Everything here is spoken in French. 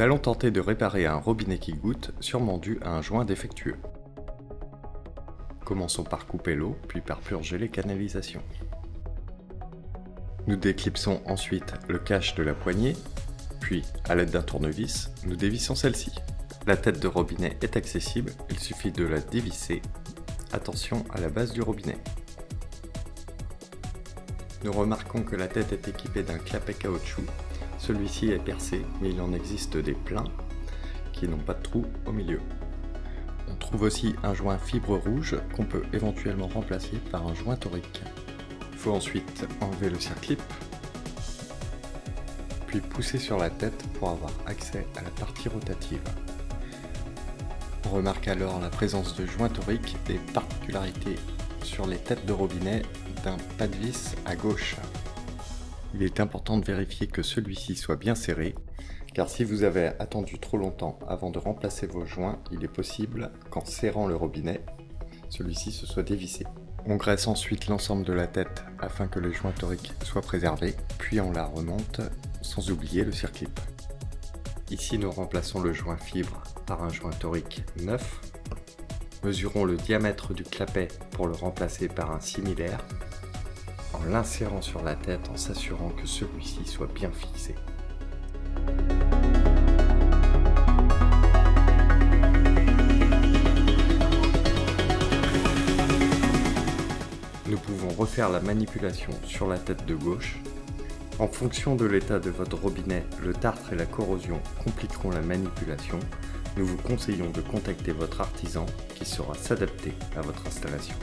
Nous allons tenter de réparer un robinet qui goutte, sûrement dû à un joint défectueux. Commençons par couper l'eau, puis par purger les canalisations. Nous déclipsons ensuite le cache de la poignée, puis, à l'aide d'un tournevis, nous dévissons celle-ci. La tête de robinet est accessible, il suffit de la dévisser. Attention à la base du robinet. Nous remarquons que la tête est équipée d'un clapet caoutchouc. Celui-ci est percé, mais il en existe des pleins qui n'ont pas de trou au milieu. On trouve aussi un joint fibre rouge qu'on peut éventuellement remplacer par un joint torique. Il faut ensuite enlever le circlip, puis pousser sur la tête pour avoir accès à la partie rotative. On remarque alors la présence de joints toriques et particularités sur les têtes de robinet d'un pas de vis à gauche. Il est important de vérifier que celui-ci soit bien serré, car si vous avez attendu trop longtemps avant de remplacer vos joints, il est possible qu'en serrant le robinet, celui-ci se soit dévissé. On graisse ensuite l'ensemble de la tête afin que les joints toriques soient préservés, puis on la remonte sans oublier le circlip. Ici nous remplaçons le joint fibre par un joint torique neuf. Mesurons le diamètre du clapet pour le remplacer par un similaire, en l'insérant sur la tête en s'assurant que celui-ci soit bien fixé. Nous pouvons refaire la manipulation sur la tête de gauche. En fonction de l'état de votre robinet, le tartre et la corrosion compliqueront la manipulation. Nous vous conseillons de contacter votre artisan qui saura s'adapter à votre installation.